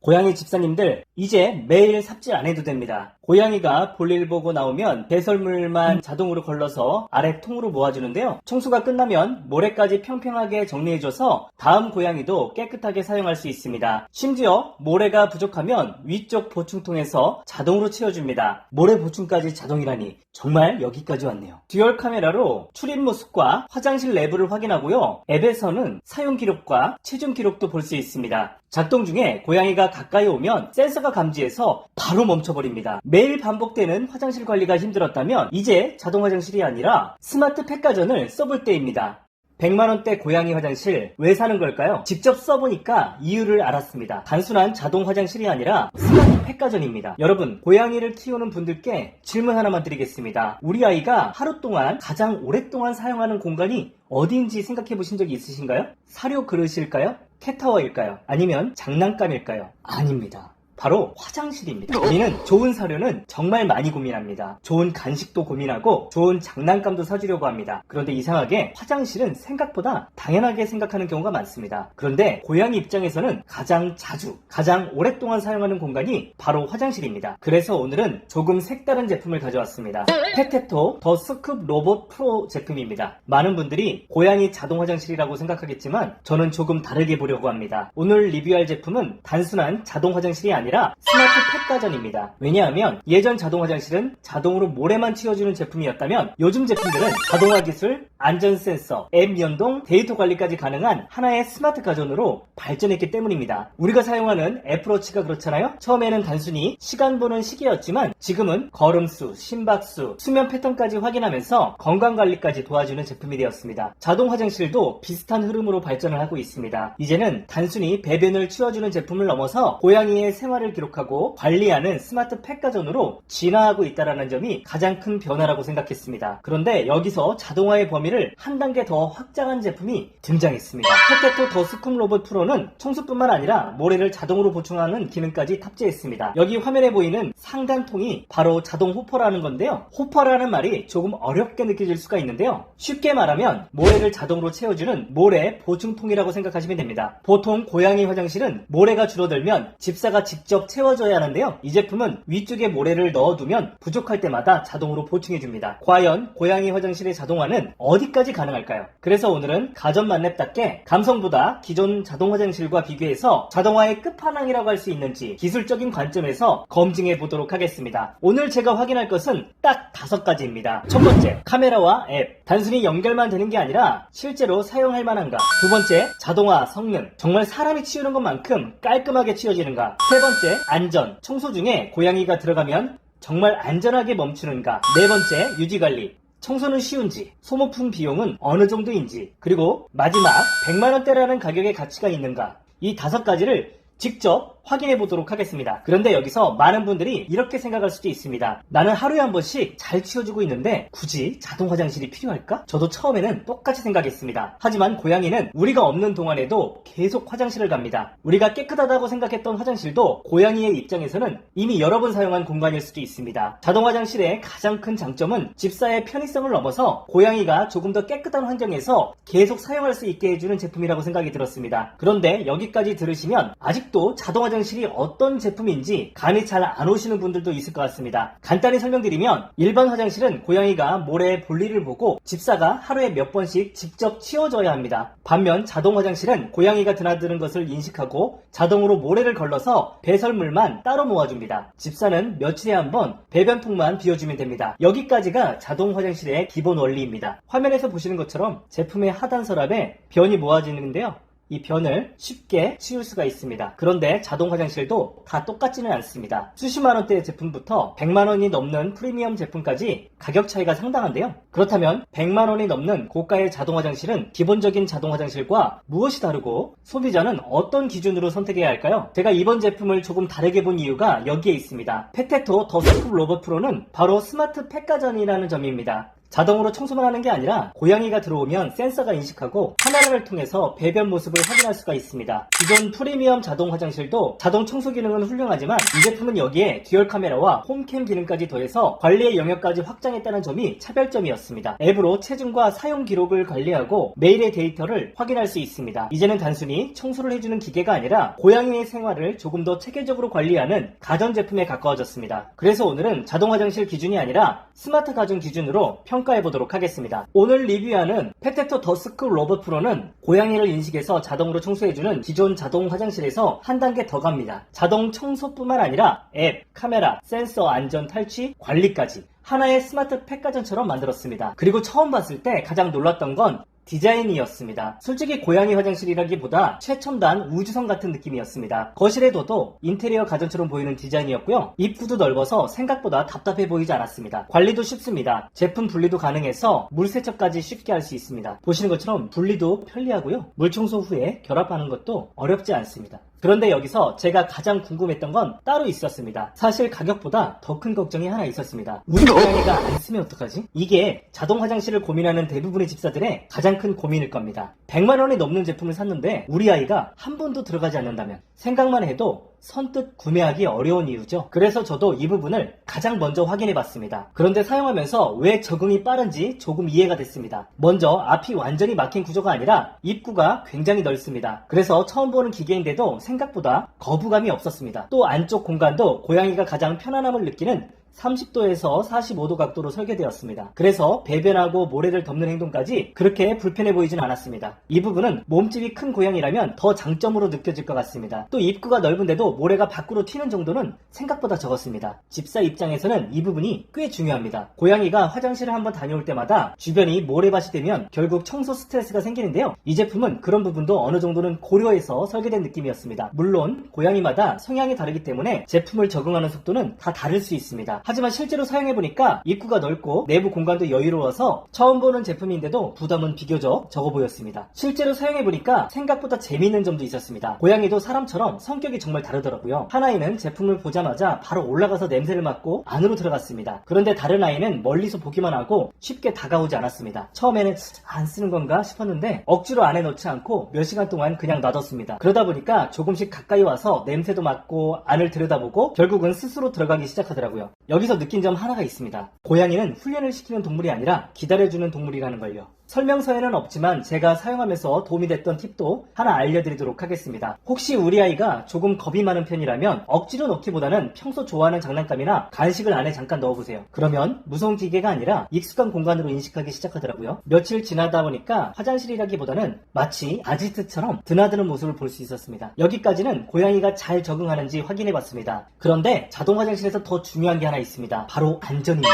고양이 집사님들 이제 매일 삽질 안 해도 됩니다. 고양이가 볼일 보고 나오면 배설물만 자동으로 걸러서 아래 통으로 모아주는데요. 청소가 끝나면 모래까지 평평하게 정리해줘서 다음 고양이도 깨끗하게 사용할 수 있습니다. 심지어 모래가 부족하면 위쪽 보충통에서 자동으로 채워줍니다. 모래 보충까지 자동이라니 정말 여기까지 왔네요. 듀얼 카메라로 출입 모습과 화장실 내부를 확인하고요. 앱에서는 사용 기록과 체중 기록도 볼 수 있습니다. 작동 중에 고양이가 가까이 오면 센서가 감지해서 바로 멈춰버립니다. 매일 반복되는 화장실 관리가 힘들었다면 이제 자동 화장실이 아니라 스마트 팩가전을 써볼 때입니다. 100만원대 고양이 화장실 왜 사는 걸까요? 직접 써보니까 이유를 알았습니다. 단순한 자동 화장실이 아니라 스마트 팩가전입니다. 여러분, 고양이를 키우는 분들께 질문 하나만 드리겠습니다. 우리 아이가 하루 동안 가장 오랫동안 사용하는 공간이 어디인지 생각해 보신 적이 있으신가요? 사료 그릇일까요? 캣타워일까요? 아니면 장난감일까요? 아닙니다. 바로 화장실입니다. 우리는 좋은 사료는 정말 많이 고민합니다. 좋은 간식도 고민하고 좋은 장난감도 사주려고 합니다. 그런데 이상하게 화장실은 생각보다 당연하게 생각하는 경우가 많습니다. 그런데 고양이 입장에서는 가장 자주, 가장 오랫동안 사용하는 공간이 바로 화장실입니다. 그래서 오늘은 조금 색다른 제품을 가져왔습니다. 페테토 더 스쿱 로봇 프로 제품입니다. 많은 분들이 고양이 자동 화장실이라고 생각하겠지만 저는 조금 다르게 보려고 합니다. 오늘 리뷰할 제품은 단순한 자동 화장실이 아니라 스마트 팩가전입니다. 왜냐하면 예전 자동 화장실은 자동으로 모래만 치워주는 제품이었다면 요즘 제품들은 자동화 기술, 안전 센서, 앱 연동, 데이터 관리까지 가능한 하나의 스마트 가전으로 발전했기 때문입니다. 우리가 사용하는 애플워치가 그렇잖아요? 처음에는 단순히 시간 보는 시계였지만 지금은 걸음수, 심박수, 수면 패턴까지 확인하면서 건강관리까지 도와주는 제품이 되었습니다. 자동 화장실도 비슷한 흐름으로 발전을 하고 있습니다. 이제는 단순히 배변을 치워주는 제품을 넘어서 고양이의 생활을 기록하고 관리하는 스마트 팩가전으로 진화하고 있다는 점이 가장 큰 변화라고 생각했습니다. 그런데 여기서 자동화의 범위를 한 단계 더 확장한 제품이 등장했습니다. 페테토 더 스쿱 로봇 프로는 청소뿐만 아니라 모래를 자동으로 보충하는 기능까지 탑재했습니다. 여기 화면에 보이는 상단통이 바로 자동 호퍼라는 건데요. 호퍼라는 말이 조금 어렵게 느껴질 수가 있는데요. 쉽게 말하면 모래를 자동으로 채워주는 모래 보충통이라고 생각하시면 됩니다. 보통 고양이 화장실은 모래가 줄어들면 집사가 직접 채워줘야 하는데요. 이 제품은 위쪽에 모래를 넣어두면 부족할 때마다 자동으로 보충해줍니다. 과연 고양이 화장실의 자동화는 어디까지 가능할까요? 그래서 오늘은 가전 만렙답게 감성보다 기존 자동 화장실과 비교해서 자동화의 끝판왕이라고 할 수 있는지 기술적인 관점에서 검증해 보도록 하겠습니다. 오늘 제가 확인할 것은 딱 5가지입니다. 첫 번째, 카메라와 앱. 단순히 연결만 되는 게 아니라 실제로 사용할 만한가. 두 번째, 자동화 성능. 정말 사람이 치우는 것만큼 깔끔하게 치워지는가. 세 번째, 안전. 청소 중에 고양이가 들어가면 정말 안전하게 멈추는가. 네 번째, 유지관리. 청소는 쉬운지, 소모품 비용은 어느 정도인지, 그리고 마지막 100만원대라는 가격의 가치가 있는가. 이 5가지를 직접 확인해 보도록 하겠습니다. 그런데 여기서 많은 분들이 이렇게 생각할 수도 있습니다. 나는 하루에 한 번씩 잘 치워주고 있는데 굳이 자동 화장실이 필요할까? 저도 처음에는 똑같이 생각했습니다. 하지만 고양이는 우리가 없는 동안에도 계속 화장실을 갑니다. 우리가 깨끗하다고 생각했던 화장실도 고양이의 입장에서는 이미 여러 번 사용한 공간일 수도 있습니다. 자동 화장실의 가장 큰 장점은 집사의 편의성을 넘어서 고양이가 조금 더 깨끗한 환경에서 계속 사용할 수 있게 해주는 제품이라고 생각이 들었습니다. 그런데 여기까지 들으시면 아직도 자동 화장실이 어떤 제품인지 감이 잘 안 오시는 분들도 있을 것 같습니다. 간단히 설명드리면 일반 화장실은 고양이가 모래에 볼일을 보고 집사가 하루에 몇 번씩 직접 치워줘야 합니다. 반면 자동 화장실은 고양이가 드나드는 것을 인식하고 자동으로 모래를 걸러서 배설물만 따로 모아줍니다. 집사는 며칠에 한 번 배변통만 비워주면 됩니다. 여기까지가 자동 화장실의 기본 원리입니다. 화면에서 보시는 것처럼 제품의 하단 서랍에 변이 모아지는데요. 이 변을 쉽게 치울 수가 있습니다. 그런데 자동 화장실도 다 똑같지는 않습니다. 수십만 원대의 제품부터 100만 원이 넘는 프리미엄 제품까지 가격 차이가 상당한데요. 그렇다면 100만 원이 넘는 고가의 자동 화장실은 기본적인 자동 화장실과 무엇이 다르고 소비자는 어떤 기준으로 선택해야 할까요? 제가 이번 제품을 조금 다르게 본 이유가 여기에 있습니다. 페테토 더 스쿱 로봇 프로는 바로 스마트 팩가전이라는 점입니다. 자동으로 청소만 하는 게 아니라 고양이가 들어오면 센서가 인식하고 카메라를 통해서 배변 모습을 확인할 수가 있습니다. 기존 프리미엄 자동 화장실도 자동 청소 기능은 훌륭하지만 이 제품은 여기에 듀얼 카메라와 홈캠 기능까지 더해서 관리의 영역까지 확장했다는 점이 차별점이었습니다. 앱으로 체중과 사용 기록을 관리하고 매일의 데이터를 확인할 수 있습니다. 이제는 단순히 청소를 해주는 기계가 아니라 고양이의 생활을 조금 더 체계적으로 관리하는 가전제품에 가까워졌습니다. 그래서 오늘은 자동 화장실 기준이 아니라 스마트 가전 기준으로 평가해보도록 하겠습니다. 오늘 리뷰하는 페테토 더스크 로봇 프로는 고양이를 인식해서 자동으로 청소해주는 기존 자동 화장실에서 한 단계 더 갑니다. 자동 청소뿐만 아니라 앱, 카메라, 센서, 안전, 탈취, 관리까지 하나의 스마트 팩가전처럼 만들었습니다. 그리고 처음 봤을 때 가장 놀랐던 건 디자인이었습니다. 솔직히 고양이 화장실이라기보다 최첨단 우주선 같은 느낌이었습니다. 거실에 둬도 인테리어 가전처럼 보이는 디자인이었고요. 입구도 넓어서 생각보다 답답해 보이지 않았습니다. 관리도 쉽습니다. 제품 분리도 가능해서 물 세척까지 쉽게 할 수 있습니다. 보시는 것처럼 분리도 편리하고요. 물 청소 후에 결합하는 것도 어렵지 않습니다. 그런데 여기서 제가 가장 궁금했던 건 따로 있었습니다. 사실 가격보다 더 큰 걱정이 하나 있었습니다. 우리 고양이가 안 쓰면 어떡하지? 이게 자동 화장실을 고민하는 대부분의 집사들의 가장 큰 고민일 겁니다. 100만원이 넘는 제품을 샀는데 우리 아이가 한 번도 들어가지 않는다면 생각만 해도 선뜻 구매하기 어려운 이유죠. 그래서 저도 이 부분을 가장 먼저 확인해 봤습니다. 그런데 사용하면서 왜 적응이 빠른지 조금 이해가 됐습니다. 먼저 앞이 완전히 막힌 구조가 아니라 입구가 굉장히 넓습니다. 그래서 처음 보는 기계인데도 생각보다 거부감이 없었습니다. 또 안쪽 공간도 고양이가 가장 편안함을 느끼는 30도에서 45도 각도로 설계되었습니다. 그래서 배변하고 모래를 덮는 행동까지 그렇게 불편해 보이진 않았습니다. 이 부분은 몸집이 큰 고양이라면 더 장점으로 느껴질 것 같습니다. 또 입구가 넓은데도 모래가 밖으로 튀는 정도는 생각보다 적었습니다. 집사 입장에서는 이 부분이 꽤 중요합니다. 고양이가 화장실을 한번 다녀올 때마다 주변이 모래밭이 되면 결국 청소 스트레스가 생기는데요. 이 제품은 그런 부분도 어느 정도는 고려해서 설계된 느낌이었습니다. 물론 고양이마다 성향이 다르기 때문에 제품을 적응하는 속도는 다 다를 수 있습니다. 하지만 실제로 사용해보니까 입구가 넓고 내부 공간도 여유로워서 처음 보는 제품인데도 부담은 비교적 적어 보였습니다. 실제로 사용해보니까 생각보다 재미있는 점도 있었습니다. 고양이도 사람처럼 성격이 정말 다르더라고요. 한 아이는 제품을 보자마자 바로 올라가서 냄새를 맡고 안으로 들어갔습니다. 그런데 다른 아이는 멀리서 보기만 하고 쉽게 다가오지 않았습니다. 처음에는 안 쓰는 건가 싶었는데 억지로 안에 넣지 않고 몇 시간 동안 그냥 놔뒀습니다. 그러다 보니까 조금씩 가까이 와서 냄새도 맡고 안을 들여다보고 결국은 스스로 들어가기 시작하더라고요. 여기서 느낀 점 하나가 있습니다. 고양이는 훈련을 시키는 동물이 아니라 기다려주는 동물이라는 걸요. 설명서에는 없지만 제가 사용하면서 도움이 됐던 팁도 하나 알려드리도록 하겠습니다. 혹시 우리 아이가 조금 겁이 많은 편이라면 억지로 넣기보다는 평소 좋아하는 장난감이나 간식을 안에 잠깐 넣어보세요. 그러면 무서운 기계가 아니라 익숙한 공간으로 인식하기 시작하더라고요. 며칠 지나다 보니까 화장실이라기보다는 마치 아지트처럼 드나드는 모습을 볼 수 있었습니다. 여기까지는 고양이가 잘 적응하는지 확인해봤습니다. 그런데 자동 화장실에서 더 중요한 게 하나 있습니다. 바로 안전입니다.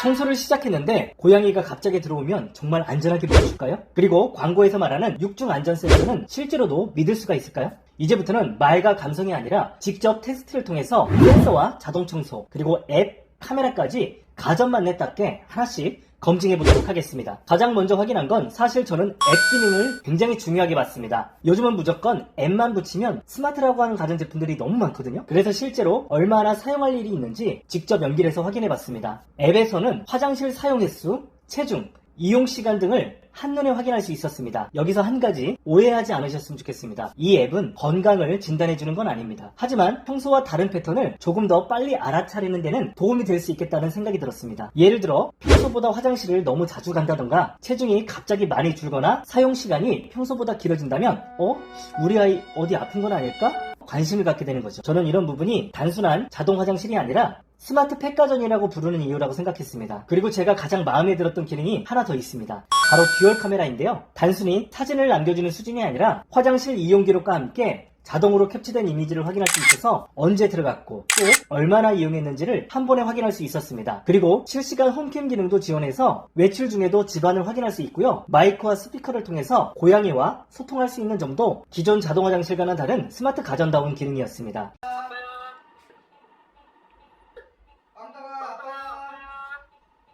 청소를 시작했는데 고양이가 갑자기 들어오면 정말 안전하게 보여줄까요? 그리고 광고에서 말하는 6중 안전센서는 실제로도 믿을 수가 있을까요? 이제부터는 말과 감성이 아니라 직접 테스트를 통해서 센서와 자동 청소 그리고 앱, 카메라까지 가전만내답게 하나씩 검증해보도록 하겠습니다. 가장 먼저 확인한 건 사실 저는 앱 기능을 굉장히 중요하게 봤습니다. 요즘은 무조건 앱만 붙이면 스마트라고 하는 가전제품들이 너무 많거든요. 그래서 실제로 얼마나 사용할 일이 있는지 직접 연결해서 확인해봤습니다. 앱에서는 화장실 사용 횟수, 체중, 이용 시간 등을 한눈에 확인할 수 있었습니다. 여기서 한 가지 오해하지 않으셨으면 좋겠습니다. 이 앱은 건강을 진단해주는 건 아닙니다. 하지만 평소와 다른 패턴을 조금 더 빨리 알아차리는 데는 도움이 될 수 있겠다는 생각이 들었습니다. 예를 들어 평소보다 화장실을 너무 자주 간다던가 체중이 갑자기 많이 줄거나 사용 시간이 평소보다 길어진다면 우리 아이 어디 아픈 건 아닐까? 관심을 갖게 되는 거죠. 저는 이런 부분이 단순한 자동 화장실이 아니라 스마트 팩가전이라고 부르는 이유라고 생각했습니다. 그리고 제가 가장 마음에 들었던 기능이 하나 더 있습니다. 바로 듀얼 카메라인데요. 단순히 사진을 남겨주는 수준이 아니라 화장실 이용 기록과 함께 자동으로 캡처된 이미지를 확인할 수 있어서 언제 들어갔고 또 얼마나 이용했는지를 한 번에 확인할 수 있었습니다. 그리고 실시간 홈캠 기능도 지원해서 외출 중에도 집안을 확인할 수 있고요. 마이크와 스피커를 통해서 고양이와 소통할 수 있는 점도 기존 자동 화장실과는 다른 스마트 가전다운 기능이었습니다.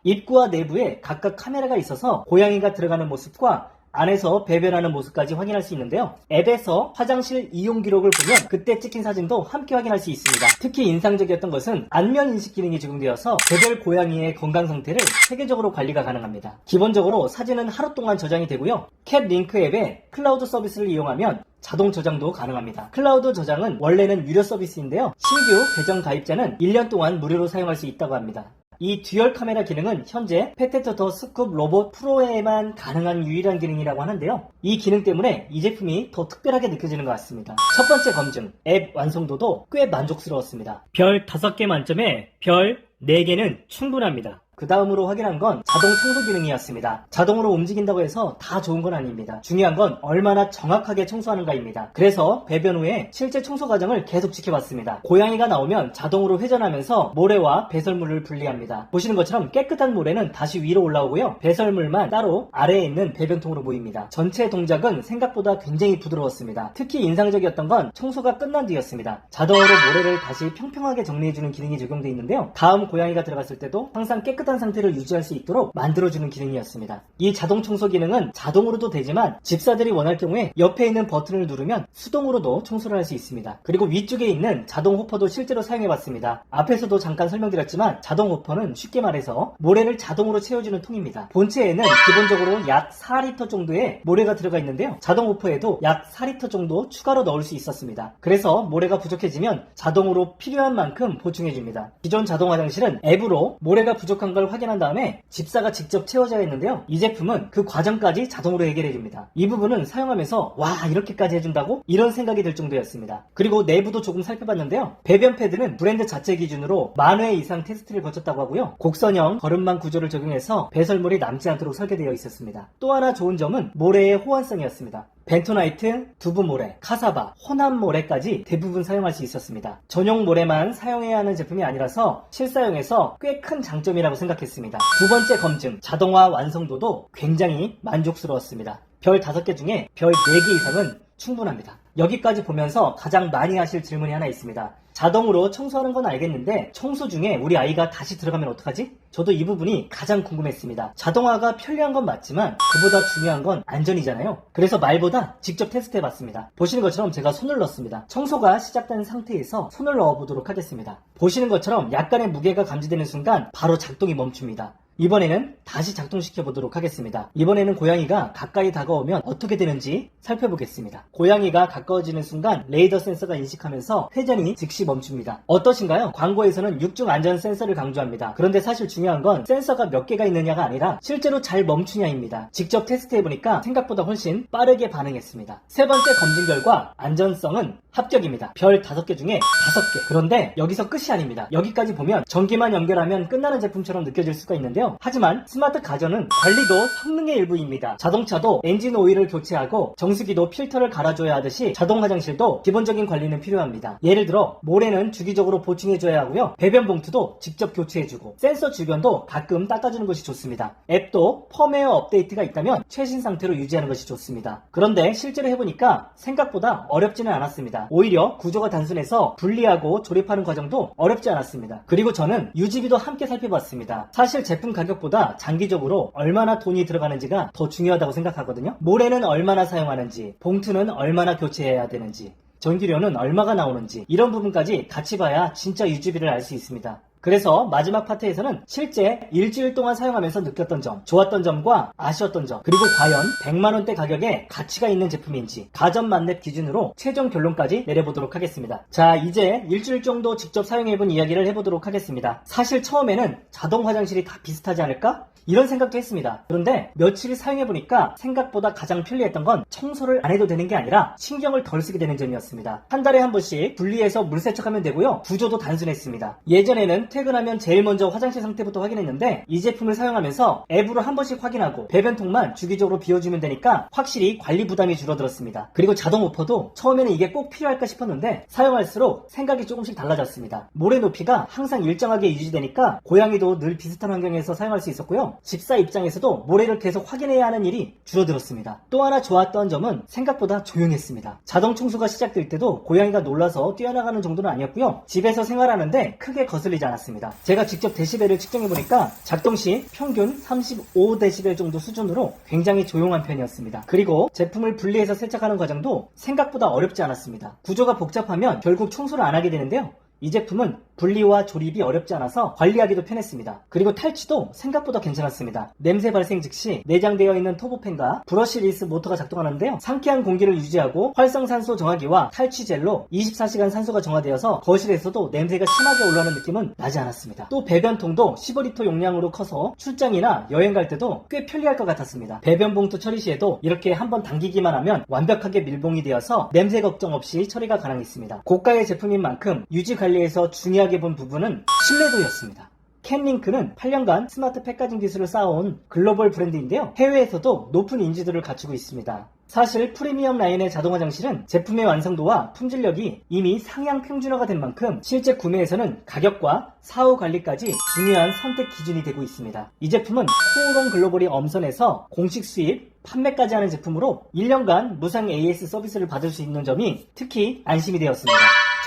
입구와 내부에 각각 카메라가 있어서 고양이가 들어가는 모습과 안에서 배변하는 모습까지 확인할 수 있는데요. 앱에서 화장실 이용 기록을 보면 그때 찍힌 사진도 함께 확인할 수 있습니다. 특히 인상적이었던 것은 안면 인식 기능이 적용되어서 개별 고양이의 건강 상태를 체계적으로 관리가 가능합니다. 기본적으로 사진은 하루 동안 저장이 되고요. 캣 링크 앱의 클라우드 서비스를 이용하면 자동 저장도 가능합니다. 클라우드 저장은 원래는 유료 서비스인데요. 신규 계정 가입자는 1년 동안 무료로 사용할 수 있다고 합니다. 이 듀얼 카메라 기능은 현재 페테터 더 스쿱 로봇 프로에만 가능한 유일한 기능이라고 하는데요. 이 기능 때문에 이 제품이 더 특별하게 느껴지는 것 같습니다. 첫 번째 검증, 앱 완성도도 꽤 만족스러웠습니다. 별 5개 만점에 별 4개는 충분합니다. 그 다음으로 확인한 건 자동 청소 기능이었습니다. 자동으로 움직인다고 해서 다 좋은 건 아닙니다. 중요한 건 얼마나 정확하게 청소하는가입니다. 그래서 배변 후에 실제 청소 과정을 계속 지켜봤습니다. 고양이가 나오면 자동으로 회전하면서 모래와 배설물을 분리합니다. 보시는 것처럼 깨끗한 모래는 다시 위로 올라오고요. 배설물만 따로 아래에 있는 배변통으로 모입니다. 전체 동작은 생각보다 굉장히 부드러웠습니다. 특히 인상적이었던 건 청소가 끝난 뒤였습니다. 자동으로 모래를 다시 평평하게 정리해주는 기능이 적용되어 있는데요. 다음 고양이가 들어갔을 때도 항상 깨끗한 상태를 유지할 수 있도록 만들어주는 기능이었습니다. 이 자동 청소 기능은 자동으로도 되지만 집사들이 원할 경우에 옆에 있는 버튼을 누르면 수동으로도 청소를 할 수 있습니다. 그리고 위쪽에 있는 자동 호퍼도 실제로 사용해봤습니다. 앞에서도 잠깐 설명드렸지만 자동 호퍼는 쉽게 말해서 모래를 자동으로 채워주는 통입니다. 본체에는 기본적으로 약 4리터 정도의 모래가 들어가 있는데요. 자동 호퍼에도 약 4리터 정도 추가로 넣을 수 있었습니다. 그래서 모래가 부족해지면 자동으로 필요한 만큼 보충해줍니다. 기존 자동 화장실은 앱으로 모래가 부족한 걸 확인한 다음에 집사가 직접 채워줘야 했는데요. 이 제품은 그 과정까지 자동으로 해결해줍니다. 이 부분은 사용하면서 와, 이렇게까지 해준다고? 이런 생각이 들 정도였습니다. 그리고 내부도 조금 살펴봤는데요. 배변 패드는 브랜드 자체 기준으로 10,000회 이상 테스트를 거쳤다고 하고요. 곡선형 거름망 구조를 적용해서 배설물이 남지 않도록 설계되어 있었습니다. 또 하나 좋은 점은 모래의 호환성이었습니다. 벤토나이트, 두부모래, 카사바, 혼합모래까지 대부분 사용할 수 있었습니다. 전용 모래만 사용해야 하는 제품이 아니라서 실사용에서 꽤 큰 장점이라고 생각했습니다. 두 번째 검증, 자동화 완성도도 굉장히 만족스러웠습니다. 별 5개 중에 별 4개 이상은 충분합니다. 여기까지 보면서 가장 많이 하실 질문이 하나 있습니다. 자동으로 청소하는 건 알겠는데 청소 중에 우리 아이가 다시 들어가면 어떡하지? 저도 이 부분이 가장 궁금했습니다. 자동화가 편리한 건 맞지만 그보다 중요한 건 안전이잖아요. 그래서 말보다 직접 테스트해봤습니다. 보시는 것처럼 제가 손을 넣었습니다. 청소가 시작된 상태에서 손을 넣어보도록 하겠습니다. 보시는 것처럼 약간의 무게가 감지되는 순간 바로 작동이 멈춥니다. 이번에는 다시 작동시켜 보도록 하겠습니다. 이번에는 고양이가 가까이 다가오면 어떻게 되는지 살펴보겠습니다. 고양이가 가까워지는 순간 레이더 센서가 인식하면서 회전이 즉시 멈춥니다. 어떠신가요? 광고에서는 6중 안전 센서를 강조합니다. 그런데 사실 중요한 건 센서가 몇 개가 있느냐가 아니라 실제로 잘 멈추냐입니다. 직접 테스트해보니까 생각보다 훨씬 빠르게 반응했습니다. 세 번째 검증 결과 안전성은 합격입니다. 별 5개 중에 5개. 그런데 여기서 끝이 아닙니다. 여기까지 보면 전기만 연결하면 끝나는 제품처럼 느껴질 수가 있는데요. 하지만 스마트 가전은 관리도 성능의 일부입니다. 자동차도 엔진 오일을 교체하고 정수기도 필터를 갈아줘야 하듯이 자동 화장실도 기본적인 관리는 필요합니다. 예를 들어 모래는 주기적으로 보충해줘야 하고요. 배변 봉투도 직접 교체해주고 센서 주변도 가끔 닦아주는 것이 좋습니다. 앱도 펌웨어 업데이트가 있다면 최신 상태로 유지하는 것이 좋습니다. 그런데 실제로 해보니까 생각보다 어렵지는 않았습니다. 오히려 구조가 단순해서 분리하고 조립하는 과정도 어렵지 않았습니다. 그리고 저는 유지비도 함께 살펴봤습니다. 사실 제품 가격보다 장기적으로 얼마나 돈이 들어가는지가 더 중요하다고 생각하거든요. 모래는 얼마나 사용하는지, 봉투는 얼마나 교체해야 되는지, 전기료는 얼마가 나오는지 이런 부분까지 같이 봐야 진짜 유지비를 알 수 있습니다. 그래서 마지막 파트에서는 실제 일주일 동안 사용하면서 느꼈던 점, 좋았던 점과 아쉬웠던 점, 그리고 과연 100만원대 가격에 가치가 있는 제품인지 가전 만렙 기준으로 최종 결론까지 내려보도록 하겠습니다. 자, 이제 일주일 정도 직접 사용해본 이야기를 해보도록 하겠습니다. 사실 처음에는 자동 화장실이 다 비슷하지 않을까? 이런 생각도 했습니다. 그런데 며칠 사용해보니까 생각보다 가장 편리했던 건 청소를 안 해도 되는 게 아니라 신경을 덜 쓰게 되는 점이었습니다. 한 달에 한 번씩 분리해서 물 세척하면 되고요. 구조도 단순했습니다. 예전에는 퇴근하면 제일 먼저 화장실 상태부터 확인했는데 이 제품을 사용하면서 앱으로 한 번씩 확인하고 배변통만 주기적으로 비워주면 되니까 확실히 관리 부담이 줄어들었습니다. 그리고 자동 호퍼도 처음에는 이게 꼭 필요할까 싶었는데 사용할수록 생각이 조금씩 달라졌습니다. 모래 높이가 항상 일정하게 유지되니까 고양이도 늘 비슷한 환경에서 사용할 수 있었고요. 집사 입장에서도 모래를 계속 확인해야 하는 일이 줄어들었습니다. 또 하나 좋았던 점은 생각보다 조용했습니다. 자동 청소가 시작될 때도 고양이가 놀라서 뛰어나가는 정도는 아니었고요. 집에서 생활하는데 크게 거슬리지 않았습니다. 않았습니다. 제가 직접 데시벨을 측정해보니까 작동 시 평균 35데시벨 정도 수준으로 굉장히 조용한 편이었습니다. 그리고 제품을 분리해서 세척하는 과정도 생각보다 어렵지 않았습니다. 구조가 복잡하면 결국 청소를 안 하게 되는데요. 이 제품은 분리와 조립이 어렵지 않아서 관리하기도 편했습니다. 그리고 탈취도 생각보다 괜찮았습니다. 냄새 발생 즉시 내장되어 있는 터보팬과 브러쉬리스 모터가 작동하는데요. 상쾌한 공기를 유지하고 활성산소 정화기와 탈취젤로 24시간 산소가 정화되어서 거실에서도 냄새가 심하게 올라오는 느낌은 나지 않았습니다. 또 배변통도 15리터 용량으로 커서 출장이나 여행 갈 때도 꽤 편리할 것 같았습니다. 배변 봉투 처리 시에도 이렇게 한번 당기기만 하면 완벽하게 밀봉이 되어서 냄새 걱정 없이 처리가 가능했습니다. 고가의 제품인 만큼 유지 관리에서 중요하게 본 부분은 신뢰도였습니다. 캔링크는 8년간 스마트 패키징 기술을 쌓아온 글로벌 브랜드인데요. 해외에서도 높은 인지도를 갖추고 있습니다. 사실 프리미엄 라인의 자동 화장실은 제품의 완성도와 품질력이 이미 상향 평준화가 된 만큼 실제 구매에서는 가격과 사후 관리까지 중요한 선택 기준이 되고 있습니다. 이 제품은 코오롱 글로벌이 엄선해서 공식 수입, 판매까지 하는 제품으로 1년간 무상 AS 서비스를 받을 수 있는 점이 특히 안심이 되었습니다.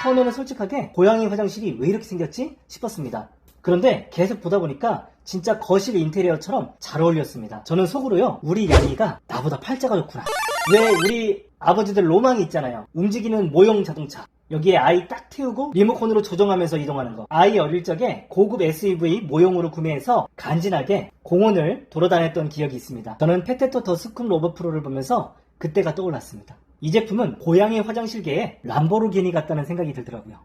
처음에는 솔직하게 고양이 화장실이 왜 이렇게 생겼지 싶었습니다. 그런데 계속 보다 보니까 진짜 거실 인테리어처럼 잘 어울렸습니다. 저는 속으로요, 우리 양이가 나보다 팔자가 좋구나. 왜 우리 아버지들 로망이 있잖아요. 움직이는 모형 자동차. 여기에 아이 딱 태우고 리모컨으로 조정하면서 이동하는 거. 아이 어릴 적에 고급 SUV 모형으로 구매해서 간지나게 공원을 돌아다녔던 기억이 있습니다. 저는 페테토 더 스쿱 로봇 프로를 보면서 그때가 떠올랐습니다. 이 제품은 고양이 화장실계의 람보르기니 같다는 생각이 들더라고요.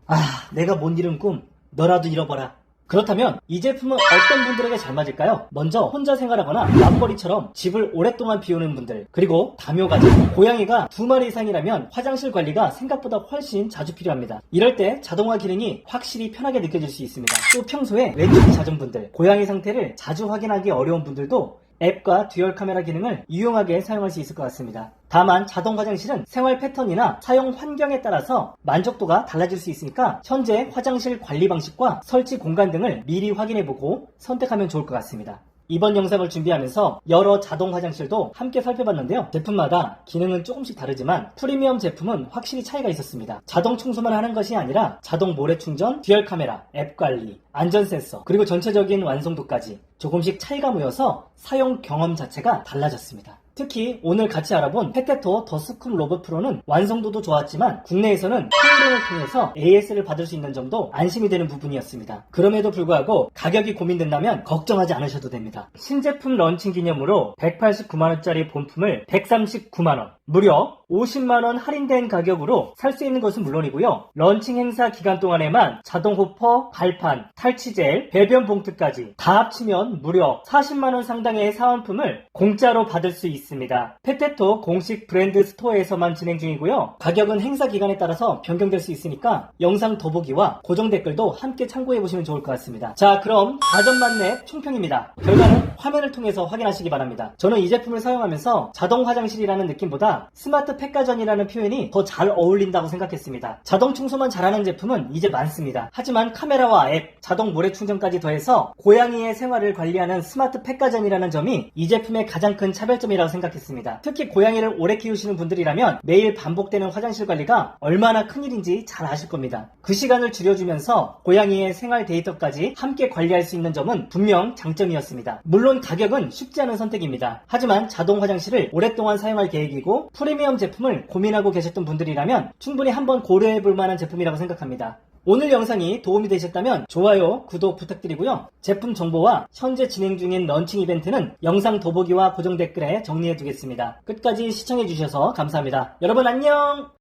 내가 못 이룬 꿈 너라도 잃어버라. 그렇다면 이 제품은 어떤 분들에게 잘 맞을까요? 먼저 혼자 생활하거나 맞벌이처럼 집을 오랫동안 비우는 분들, 그리고 다묘가족, 고양이가 2마리 이상이라면 화장실 관리가 생각보다 훨씬 자주 필요합니다. 이럴 때 자동화 기능이 확실히 편하게 느껴질 수 있습니다. 또 평소에 외출이 잦은 분들, 고양이 상태를 자주 확인하기 어려운 분들도 앱과 듀얼 카메라 기능을 유용하게 사용할 수 있을 것 같습니다. 다만 자동 화장실은 생활 패턴이나 사용 환경에 따라서 만족도가 달라질 수 있으니까 현재 화장실 관리 방식과 설치 공간 등을 미리 확인해보고 선택하면 좋을 것 같습니다. 이번 영상을 준비하면서 여러 자동 화장실도 함께 살펴봤는데요. 제품마다 기능은 조금씩 다르지만 프리미엄 제품은 확실히 차이가 있었습니다. 자동 청소만 하는 것이 아니라 자동 모래 충전, 듀얼 카메라, 앱 관리, 안전 센서, 그리고 전체적인 완성도까지 조금씩 차이가 모여서 사용 경험 자체가 달라졌습니다. 특히 오늘 같이 알아본 페테토 더 스쿱 로봇 프로는 완성도도 좋았지만 국내에서는 코오롱을 통해서 AS를 받을 수 있는 점도 안심이 되는 부분이었습니다. 그럼에도 불구하고 가격이 고민된다면 걱정하지 않으셔도 됩니다. 신제품 런칭 기념으로 189만원짜리 본품을 139만원, 무려 50만원 할인된 가격으로 살 수 있는 것은 물론이고요. 런칭 행사 기간 동안에만 자동 호퍼, 발판, 탈취젤, 배변 봉투까지 다 합치면 무려 40만원 상당의 사은품을 공짜로 받을 수 있습니다. 페테토 공식 브랜드 스토어에서만 진행 중이고요. 가격은 행사 기간에 따라서 변경될 수 있으니까 영상 더보기와 고정 댓글도 함께 참고해보시면 좋을 것 같습니다. 자, 그럼 4점 만렙 총평입니다. 결과는 화면을 통해서 확인하시기 바랍니다. 저는 이 제품을 사용하면서 자동 화장실이라는 느낌보다 스마트 팩가전이라는 표현이 더 잘 어울린다고 생각했습니다. 자동 청소만 잘하는 제품은 이제 많습니다. 하지만 카메라와 앱, 자동 모래 충전까지 더해서 고양이의 생활을 관리하는 스마트 팩가전이라는 점이 이 제품의 가장 큰 차별점이라고 생각했습니다. 특히 고양이를 오래 키우시는 분들이라면 매일 반복되는 화장실 관리가 얼마나 큰일인지 잘 아실 겁니다. 그 시간을 줄여주면서 고양이의 생활 데이터까지 함께 관리할 수 있는 점은 분명 장점이었습니다. 물론 가격은 쉽지 않은 선택입니다. 하지만 자동 화장실을 오랫동안 사용할 계획이고 프리미엄 제품을 고민하고 계셨던 분들이라면 충분히 한번 고려해볼 만한 제품이라고 생각합니다. 오늘 영상이 도움이 되셨다면 좋아요, 구독 부탁드리고요. 제품 정보와 현재 진행 중인 런칭 이벤트는 영상 더보기와 고정 댓글에 정리해 두겠습니다. 끝까지 시청해 주셔서 감사합니다. 여러분 안녕!